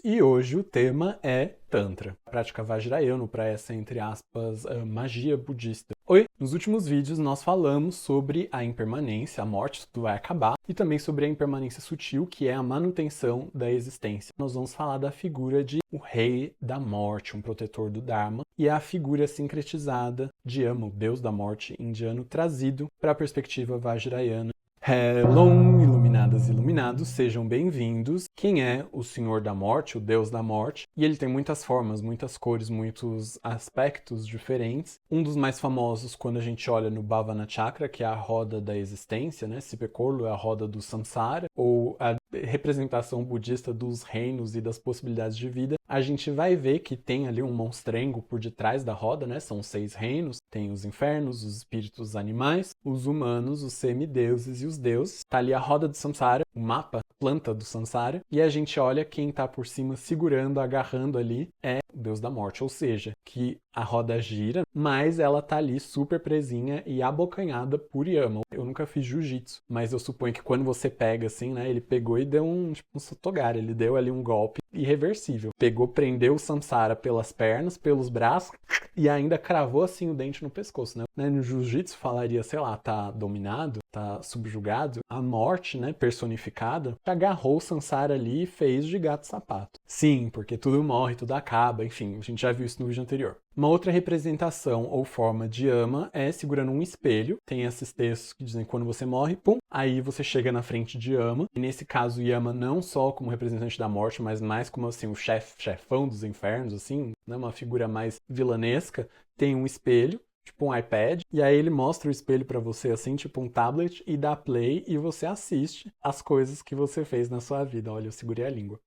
E hoje o tema é Tantra, prática Vajrayana, para essa, entre aspas, magia budista. Oi! Nos últimos vídeos nós falamos sobre a impermanência, a morte, tudo vai acabar, e também sobre a impermanência sutil, que é a manutenção da existência. Nós vamos falar da figura de o rei da morte, um protetor do Dharma, e a figura sincretizada de Yama, o deus da morte indiano, trazido para a perspectiva Vajrayana. Hello, iluminadas e iluminados, sejam bem-vindos. Quem é o Senhor da Morte, o Deus da Morte? E ele tem muitas formas, muitas cores, muitos aspectos diferentes. Um dos mais famosos, quando a gente olha no Bhavana Chakra, que é a roda da existência, né? Sipekorlu é a roda do samsara, ou a representação budista dos reinos e das possibilidades de vida, a gente vai ver que tem ali um monstrengo por detrás da roda, né? São 6 reinos, tem os infernos, os espíritos animais, os humanos, os semideuses e os deuses. Tá ali a roda do samsara, o mapa, planta do samsara, e a gente olha quem tá por cima segurando, agarrando ali, é o deus da morte, ou seja, que a roda gira, mas ela tá ali super presinha e abocanhada por Yama. Eu nunca fiz jiu-jitsu, mas eu suponho que quando você pega assim, né, ele pegou e deu um sotogara, ele deu ali um golpe irreversível. Pegou, prendeu o samsara pelas pernas, pelos braços e ainda cravou assim o dente no pescoço, né? No jiu-jitsu falaria, sei lá, tá dominado, tá subjugado. A morte, né, personificada, agarrou o samsara ali e fez de gato-sapato. Sim, porque tudo morre, tudo acaba, enfim, a gente já viu isso no vídeo anterior. Uma outra representação ou forma de Yama é segurando um espelho. Tem esses textos que dizem que quando você morre, pum, aí você chega na frente de Yama. E nesse caso, Yama não só como representante da morte, mas mais como assim o chefão dos infernos, assim, né, uma figura mais vilanesca. Tem um espelho, tipo um iPad, e aí ele mostra o espelho pra você assim, tipo um tablet, e dá play e você assiste as coisas que você fez na sua vida. Olha, eu segurei a língua.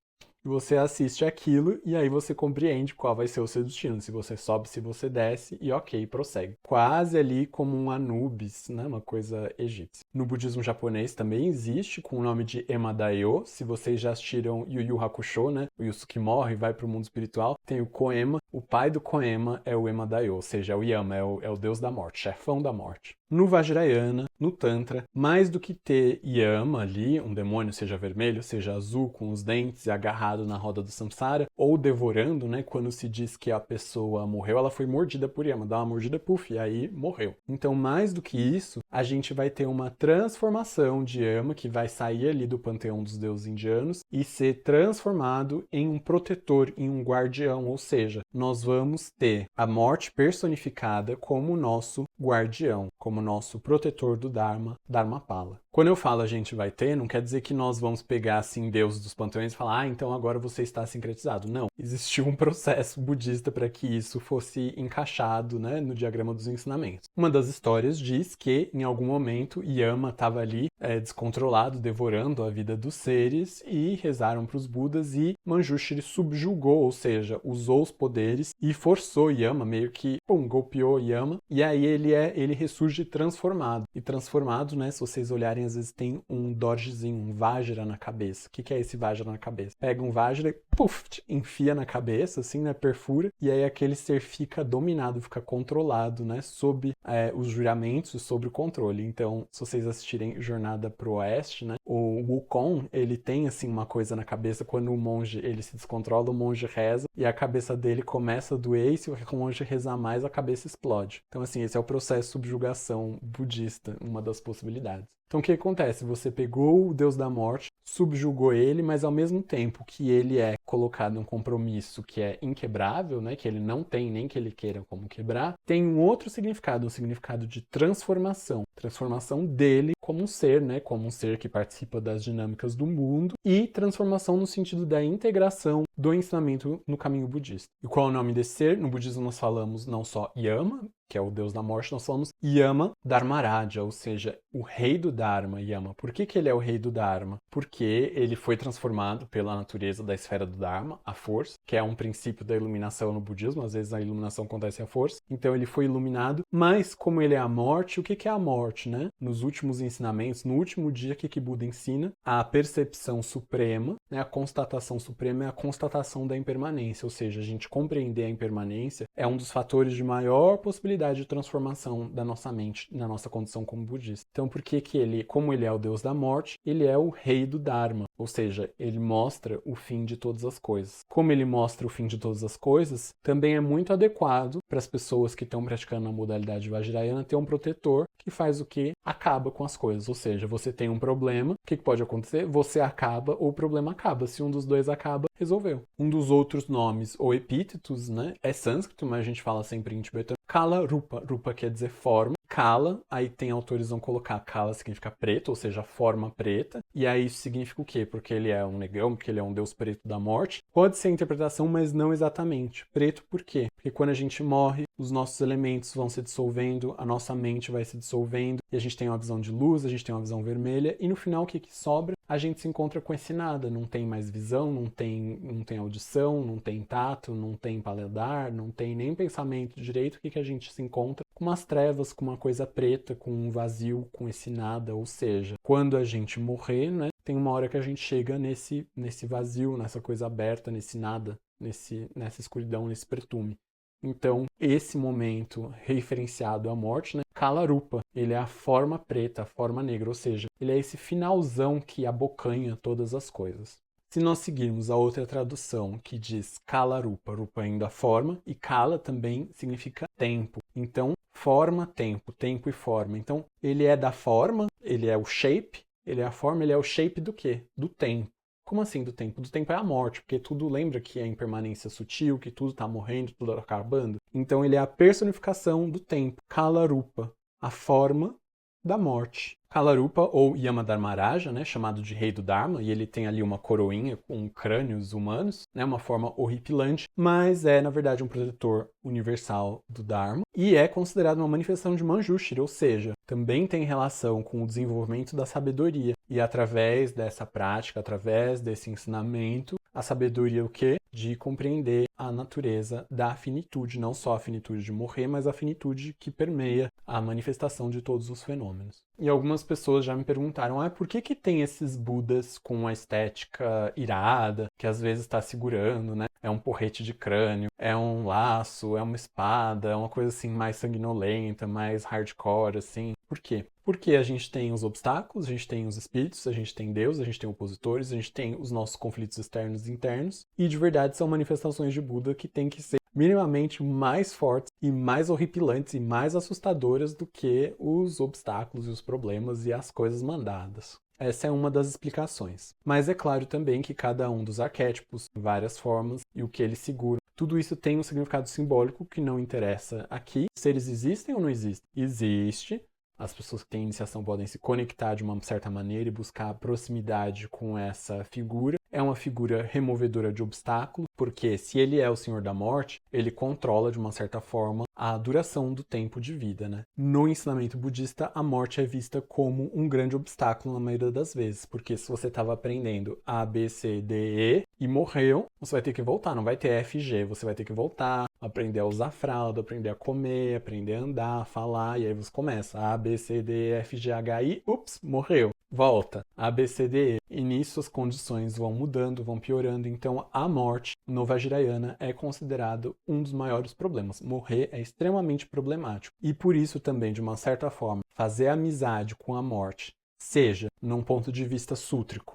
Você assiste aquilo e aí você compreende qual vai ser o seu destino, se você sobe, se você desce e ok, prossegue. Quase ali como um Anubis, né? Uma coisa egípcia. No budismo japonês também existe com o nome de Emadaio. Se vocês já assistiram Yu Yu Hakusho, né? O Yusuke morre e vai para o mundo espiritual, tem o Koema. O pai do Koema é o Emadaio, ou seja, é o Yama, é o deus da morte, chefão da morte. No Vajrayana, no Tantra, mais do que ter Yama ali, um demônio, seja vermelho, seja azul, com os dentes e agarrado na roda do samsara, ou devorando, né? Quando se diz que a pessoa morreu, ela foi mordida por Yama, dá uma mordida, puf, e aí morreu. Então, mais do que isso, a gente vai ter uma transformação de Yama, que vai sair ali do panteão dos deuses indianos e ser transformado em um protetor, em um guardião, ou seja, nós vamos ter a morte personificada como nosso guardião, como nosso protetor do Dharma, Dharmapala. Quando eu falo a gente vai ter, não quer dizer que nós vamos pegar assim deuses dos panteões e falar, então agora você está sincretizado. Não. Existiu um processo budista para que isso fosse encaixado, né, no diagrama dos ensinamentos. Uma das histórias diz que em algum momento Yama estava ali descontrolado, devorando a vida dos seres e rezaram para os Budas e Manjushri subjugou, ou seja, usou os poderes e forçou Yama, meio que golpeou Yama, e aí ele ressurge transformado. E transformado, né, se vocês olharem, às vezes tem um dorjezinho, um Vajra na cabeça. O que é esse Vajra na cabeça? Pega um Vajra e puf, enfia na cabeça, assim, né, perfura, e aí aquele ser fica dominado, fica controlado, né, sob os juramentos, sob o controle. Então, se vocês assistirem Jornada pro Oeste, né, o Wukong, ele tem, assim, uma coisa na cabeça, quando o monge, ele se descontrola, o monge reza, e a cabeça dele começa a doer, e se o monge rezar mais, a cabeça explode. Então, assim, esse é o processo de subjugação budista, uma das possibilidades. Então, o que acontece? Você pegou o deus da morte, subjugou ele, mas ao mesmo tempo que ele é colocado em um compromisso que é inquebrável, né, que ele não tem nem que ele queira como quebrar, tem um outro significado, um significado de transformação. Transformação dele como um ser, né, como um ser que participa das dinâmicas do mundo, e transformação no sentido da integração do ensinamento no caminho budista. E qual é o nome desse ser? No budismo nós falamos não só Yama, que é o deus da morte, nós falamos Yama Dharmaraja, ou seja, o rei do Dharma, Yama. Por que ele é o rei do Dharma? Porque ele foi transformado pela natureza da esfera do Dharma, a força, que é um princípio da iluminação no budismo, às vezes a iluminação acontece à força. Então ele foi iluminado, mas como ele é a morte, o que é a morte, né? Nos últimos ensinamentos, no último dia, o que Buda ensina? A percepção suprema, né? A constatação suprema é a constatação da impermanência, ou seja, a gente compreender a impermanência é um dos fatores de maior possibilidade oportunidade de transformação da nossa mente, na nossa condição como budista. Então, por que que ele, como ele é o deus da morte, ele é o rei do Dharma, ou seja, ele mostra o fim de todas as coisas. Como ele mostra o fim de todas as coisas, também é muito adequado para as pessoas que estão praticando a modalidade Vajrayana ter um protetor que faz o quê? Acaba com as coisas, ou seja, você tem um problema, o que pode acontecer? Você acaba ou o problema acaba. Se um dos dois acaba, resolveu. Um dos outros nomes ou epítetos, né, é sânscrito, mas a gente fala sempre em tibetano. Kala Rupa. Rupa quer dizer forma. Kala, aí tem autores vão colocar Kala significa preto, ou seja, forma preta. E aí isso significa o quê? Porque ele é um negão, porque ele é um deus preto da morte. Pode ser a interpretação, mas não exatamente. Preto por quê? Porque quando a gente morre, os nossos elementos vão se dissolvendo, a nossa mente vai se dissolvendo, e a gente tem uma visão de luz, a gente tem uma visão vermelha, e no final o que sobra? A gente se encontra com esse nada. Não tem mais visão, não tem audição, não tem tato, não tem paladar, não tem nem pensamento direito. O que a gente se encontra? Com umas trevas, com uma coisa preta, com um vazio, com esse nada. Ou seja, quando a gente morrer, né, tem uma hora que a gente chega nesse vazio, nessa coisa aberta, nesse nada, nessa escuridão, nesse pretume. Então, esse momento referenciado à morte, né? Kala Rupa, ele é a forma preta, a forma negra, ou seja, ele é esse finalzão que abocanha todas as coisas. Se nós seguirmos a outra tradução que diz Kala Rupa, Rupa ainda a forma, e Kala também significa tempo. Então, forma, tempo e forma. Então, ele é da forma, ele é o shape, ele é a forma, ele é o shape do quê? Do tempo. Como assim do tempo? Do tempo é a morte, porque tudo lembra que é impermanência sutil, que tudo está morrendo, tudo está acabando. Então ele é a personificação do tempo. Kala Rupa, a forma da morte. Kala Rupa, ou Yamadharmaraja, né, chamado de rei do Dharma, e ele tem ali uma coroinha com crânios humanos, né, uma forma horripilante, mas é, na verdade, um protetor universal do Dharma, e é considerado uma manifestação de Manjushri, ou seja, também tem relação com o desenvolvimento da sabedoria, e através dessa prática, através desse ensinamento, a sabedoria o quê? De compreender a natureza da finitude, não só a finitude de morrer, mas a finitude que permeia a manifestação de todos os fenômenos. E algumas pessoas já me perguntaram, por que tem esses Budas com uma estética irada, que às vezes está segurando, né? É um porrete de crânio, é um laço, é uma espada, é uma coisa assim mais sanguinolenta, mais hardcore, assim. Por quê? Porque a gente tem os obstáculos, a gente tem os espíritos, a gente tem Deus, a gente tem opositores, a gente tem os nossos conflitos externos e internos, e de verdade são manifestações de Buda que têm que ser minimamente mais fortes e mais horripilantes e mais assustadoras do que os obstáculos e os problemas e as coisas mandadas. Essa é uma das explicações. Mas é claro também que cada um dos arquétipos, várias formas e o que eles seguram, tudo isso tem um significado simbólico que não interessa aqui. Se eles existem ou não existem? Existe. As pessoas que têm iniciação podem se conectar de uma certa maneira e buscar proximidade com essa figura. É uma figura removedora de obstáculos, porque se ele é o Senhor da Morte, ele controla de uma certa forma a duração do tempo de vida, né? No ensinamento budista, a morte é vista como um grande obstáculo na maioria das vezes, porque se você estava aprendendo A, B, C, D, E e morreu, você vai ter que voltar, não vai ter F, G, você vai ter que voltar, aprender a usar fralda, aprender a comer, aprender a andar, falar, e aí você começa A, B, C, D, E, F, G, H, I, ups, morreu. Volta, A, B, C, D, E. E nisso as condições vão mudando, vão piorando. Então a morte no Vajrayana é considerado um dos maiores problemas. Morrer é extremamente problemático. E por isso também, de uma certa forma, fazer amizade com a morte, seja num ponto de vista sútrico,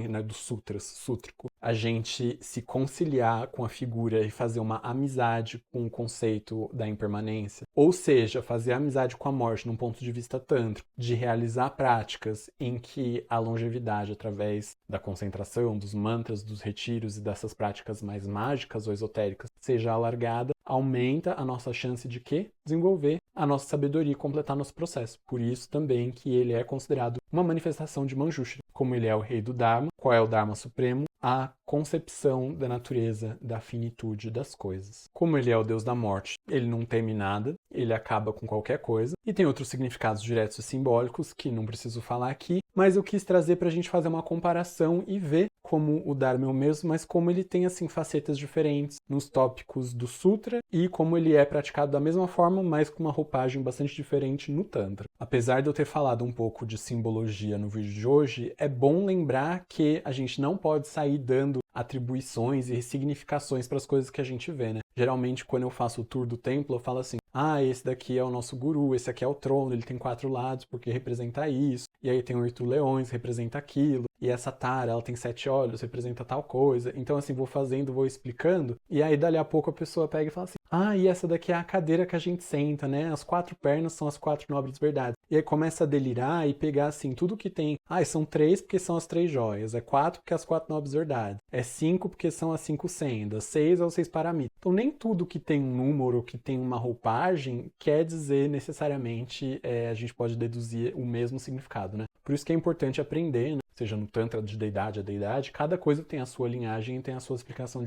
né, dos sutras, sútrico, a gente se conciliar com a figura e fazer uma amizade com o conceito da impermanência, ou seja, fazer amizade com a morte num ponto de vista tântrico, de realizar práticas em que a longevidade, através da concentração, dos mantras, dos retiros e dessas práticas mais mágicas ou esotéricas, seja alargada, aumenta a nossa chance de quê? Desenvolver a nossa sabedoria e completar nosso processo. Por isso também que ele é considerado uma manifestação de Manjushri. Como ele é o rei do Dharma, qual é o Dharma supremo? A concepção da natureza, da finitude das coisas. Como ele é o deus da morte, ele não teme nada, ele acaba com qualquer coisa, e tem outros significados diretos e simbólicos que não preciso falar aqui, mas eu quis trazer para a gente fazer uma comparação e ver como o Dharma é o mesmo, mas como ele tem assim facetas diferentes nos tópicos do Sutra e como ele é praticado da mesma forma, mas com uma roupagem bastante diferente no Tantra. Apesar de eu ter falado um pouco de simbologia no vídeo de hoje, é bom lembrar que a gente não pode sair dando atribuições e ressignificações para as coisas que a gente vê, né? Geralmente, quando eu faço o tour do templo, eu falo assim, esse daqui é o nosso guru, esse aqui é o trono, ele tem 4 lados porque representa isso, e aí tem 8 leões, representa aquilo, e essa Tara, ela tem 7 olhos, representa tal coisa. Então, assim, vou fazendo, vou explicando, e aí dali a pouco a pessoa pega e fala assim, e essa daqui é a cadeira que a gente senta, né? As 4 pernas são as 4 nobres verdades. E aí começa a delirar e pegar, assim, tudo que tem. São 3 porque são as 3 joias, é 4 porque é as 4 nobres verdades, é 5 porque são as 5 sendas, 6 é os 6 paramitas. Então, nem tudo que tem um número, que tem uma roupagem, quer dizer necessariamente, a gente pode deduzir o mesmo significado, né? Por isso que é importante aprender, né? Seja no Tantra de deidade a deidade, cada coisa tem a sua linhagem e tem a sua explicação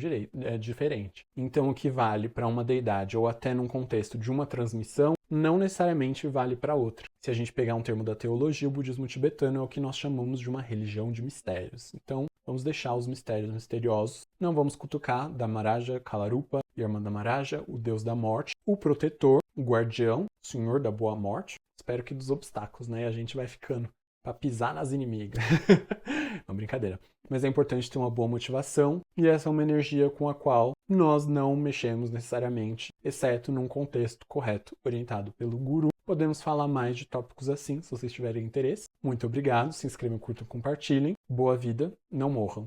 diferente. Então, o que vale para uma deidade, ou até num contexto de uma transmissão, não necessariamente vale para outra. Se a gente pegar um termo da teologia, o budismo tibetano é o que nós chamamos de uma religião de mistérios. Então, vamos deixar os mistérios misteriosos. Não vamos cutucar Dhamaraja, Kalarupa, Yarmadhamaraja, o deus da morte, o protetor, o guardião, o senhor da boa morte. Espero que dos obstáculos, né? A gente vai ficando para pisar nas inimigas. Não, brincadeira. Mas é importante ter uma boa motivação, e essa é uma energia com a qual nós não mexemos necessariamente, exceto num contexto correto, orientado pelo guru. Podemos falar mais de tópicos assim, se vocês tiverem interesse. Muito obrigado, se inscrevam, curtam, compartilhem. Boa vida, não morram.